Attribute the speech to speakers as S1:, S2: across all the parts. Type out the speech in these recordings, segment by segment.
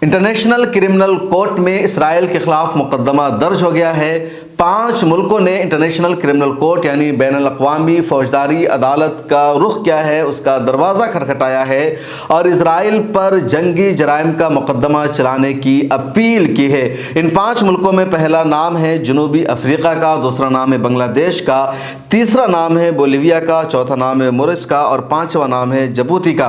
S1: International criminal court में Israel के खिलाफ मुकदमा दर्ज हो गया है। 5 मुल्कों ने इंटरनेशनल क्रिमिनल कोर्ट यानी बैनुल अक़वामी फौजदारी अदालत का रुख किया है, उसका दरवाज़ा खटखटाया है और इसराइल पर जंगी जराइम का मुकदमा चलाने की अपील की है। इन 5 मुल्कों में पहला नाम है जनूबी अफ्रीका का, दूसरा नाम है बांग्लादेश का, तीसरा नाम है बोलिविया का, चौथा नाम है मोरिस का और 5वां नाम है जिबूती का।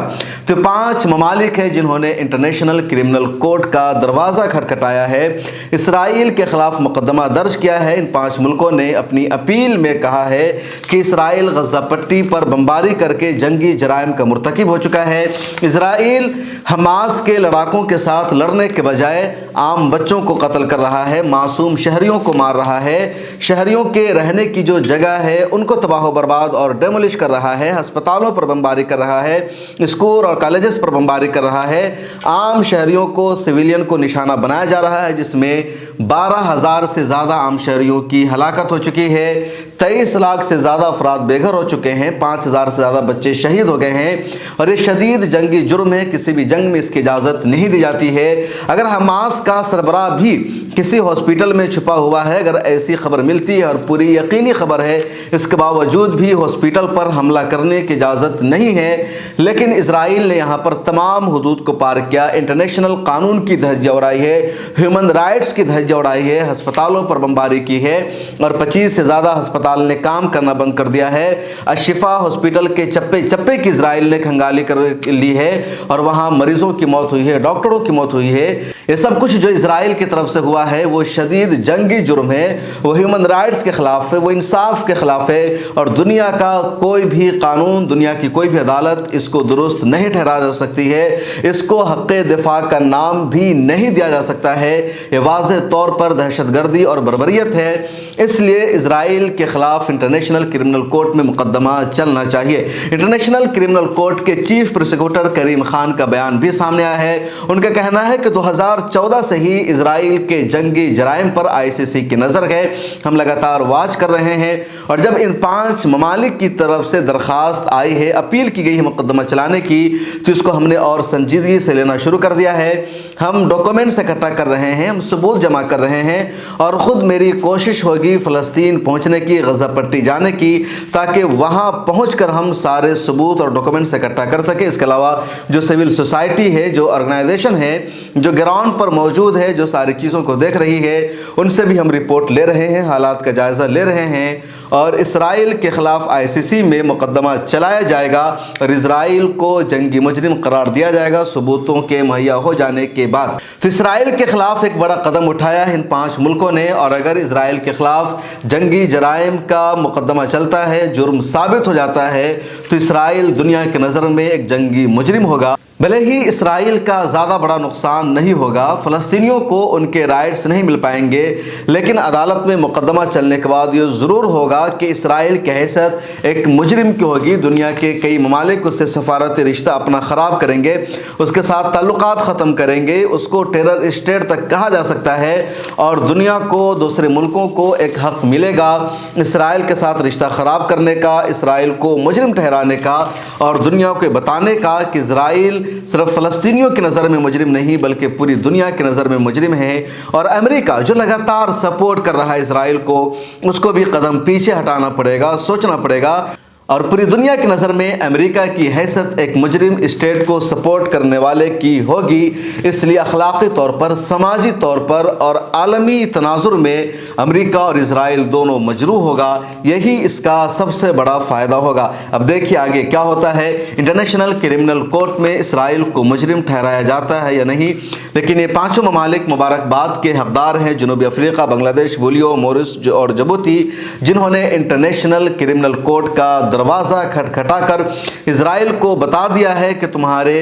S1: तो 5 ममालिक हैं जिन्होंने इंटरनेशनल क्रिमिनल कोर्ट का दरवाज़ा खटखटाया है, इसराइल के खिलाफ मुकदमा दर्ज किया है। इन 5 मुल्कों ने अपनी अपील में कहा है कि इसराइल गज़ा पट्टी पर बमबारी करके जंगी जराइम का मुर्तकिब हो चुका है। इसराइल हमास के लड़ाकों के साथ लड़ने के बजाय आम बच्चों को कत्ल कर रहा है, मासूम शहरियों को मार रहा है, शहरियों के रहने की जो जगह है उनको तबाह बर्बाद और डेमोलिश कर रहा है, अस्पतालों पर बमबारी कर रहा है, स्कूल और कॉलेजेस पर बमबारी कर रहा है, आम शहरियों को सिविलियन को निशाना बनाया जा रहा है, जिसमें 12,000 से ज़्यादा आम शहरियों की हलाकत हो चुकी है, 23 लाख से ज़्यादा अफराद बेघर हो चुके हैं, 5,000 से ज़्यादा बच्चे शहीद हो गए हैं और ये शदीद जंगी जुर्म है। किसी भी जंग में इसकी इजाज़त नहीं दी जाती है। अगर हमास का सरबराह भी किसी हॉस्पिटल में छुपा हुआ है, अगर ऐसी खबर मिलती है और पूरी यकीनी खबर है, इसके बावजूद भी हॉस्पिटल पर हमला करने की इजाज़त नहीं है। लेकिन इसराइल ने यहाँ पर तमाम हुदूद को पार किया, इंटरनेशनल कानून की धज्जियाँ उड़ाई है, ह्यूमन राइट्स की धज्जियाँ उड़ाई है, अस्पतालों पर बमबारी की है और 25 से ज़्यादा अस्पताल ने काम करना बंद कर दिया है। अशिफा हॉस्पिटल के चप्पे चप्पे की इसराइल ने खंगाली कर ली है और वहाँ मरीजों की मौत हुई है, डॉक्टरों की मौत हुई है। ये सब कुछ जो इसराइल की तरफ से हुआ है वो शदीद जंगी जुर्म है, वो ह्यूमन राइट्स के खिलाफ है, वो इंसाफ के खिलाफ है और दुनिया का कोई भी कानून, दुनिया की कोई भी अदालत इसको दुरुस्त नहीं ठहरा जा सकती है, इसको हक़ दिफा का नाम भी नहीं दिया जा सकता है। ये वाज़ेह तौर पर दहशतगर्दी और बर्बरियत है। इसलिए इसराइल के खिलाफ इंटरनेशनल क्रिमिनल कोर्ट में मुकदमा चलना चाहिए। इंटरनेशनल क्रिमिनल कोर्ट के चीफ प्रोसिक्यूटर करीम खान का बयान भी सामने आया है। उनका कहना है कि 2014 से ही इसराइल के जंगी जराइम पर ICC की नज़र है, हम लगातार वाच कर रहे हैं और जब इन 5 ममालिक की तरफ से दरख्वास्त आई है, अपील की गई है मुकदमा चलाने की, तो इसको हमने और संजीदगी से लेना शुरू कर दिया है। हम डॉक्यूमेंट्स इकट्ठा कर रहे हैं, हम सबूत जमा कर रहे हैं और ख़ुद मेरी कोशिश होगी फ़लस्तीन पहुँचने की, गज़ा पट्टी जाने की, ताकि वहाँ पहुँचकर हम सारे सबूत और डॉक्यूमेंट्स इकट्ठा कर सकें। इसके अलावा जो सिविल सोसाइटी है, जो ऑर्गेनाइजेशन है, जो ग्राउंड पर मौजूद है, जो सारी चीज़ों को देख रही है, उनसे भी हम रिपोर्ट ले रहे हैं, हालात का जायज़ा ले रहे हैं और इसराइल के ख़िलाफ़ ICC में मुकदमा चलाया जाएगा और इसराइल को जंगी मुजरिम करार दिया जाएगा सबूतों के मुहैया हो जाने के बाद। तो इसराइल के ख़िलाफ़ एक बड़ा कदम उठाया है इन 5 मुल्कों ने और अगर इसराइल के ख़िलाफ़ जंगी जराइम का मुकदमा चलता है, जुर्म साबित हो जाता है, तो इसराइल दुनिया की नज़र में एक जंगी मुजरिम होगा। भले ही इसराइल का ज़्यादा बड़ा नुकसान नहीं होगा, फ़लस्तीनियों को उनके राइट्स नहीं मिल पाएंगे, लेकिन अदालत में मुकदमा चलने के बाद ये ज़रूर होगा कि इसराइल की हैसियत एक मुजरिम की होगी। दुनिया के कई ममालिक उससे सफारती रिश्ता अपना ख़राब करेंगे, उसके साथ ताल्लुकात ख़त्म करेंगे, उसको टेरर स्टेट तक कहा जा सकता है और दुनिया को, दूसरे मुल्कों को एक हक़ मिलेगा इसराइल के साथ रिश्ता ख़राब करने का, इसराइल को मुजरिम ठहराने का और दुनिया को बताने का कि इसराइल सिर्फ फ़लस्तीनियों की नज़र में मुजरिम नहीं बल्कि पूरी दुनिया की नज़र में मुजरिम है। और अमेरिका जो लगातार सपोर्ट कर रहा है इसराइल को, उसको भी कदम पीछे हटाना पड़ेगा, सोचना पड़ेगा और पूरी दुनिया की नज़र में अमेरिका की हैसियत एक मुजरिम स्टेट को सपोर्ट करने वाले की होगी। इसलिए अखलाक़ी तौर पर, समाजी तौर पर और आलमी तनाजुर में अमेरिका और इसराइल दोनों मजरूह होगा। यही इसका सबसे बड़ा फ़ायदा होगा। अब देखिए आगे क्या होता है। इंटरनेशनल क्रिमिनल कोर्ट में इसराइल को मुजरिम ठहराया जाता है या नहीं, लेकिन ये 5 ममालिक मुबारकबाद के हकदार हैं, जनूबी अफ्रीका, बांग्लादेश, बोलियो, मोरिस और जिबूती, जिन्होंने इंटरनेशनल क्रिमिनल कोर्ट का दरवाज़ा खटखटाकर इसराइल को बता दिया है कि तुम्हारे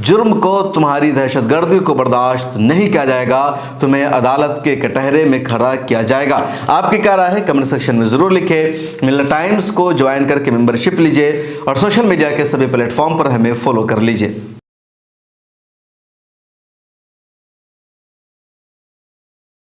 S1: जुर्म को, तुम्हारी दहशतगर्दी को बर्दाश्त नहीं किया जाएगा, तुम्हें अदालत के कटहरे में खड़ा किया जाएगा। आपकी क्या राय है कमेंट सेक्शन में ज़रूर लिखें। मिलना टाइम्स को ज्वाइन करके मेंबरशिप लीजिए और सोशल मीडिया के सभी प्लेटफॉर्म पर हमें फॉलो कर लीजिए।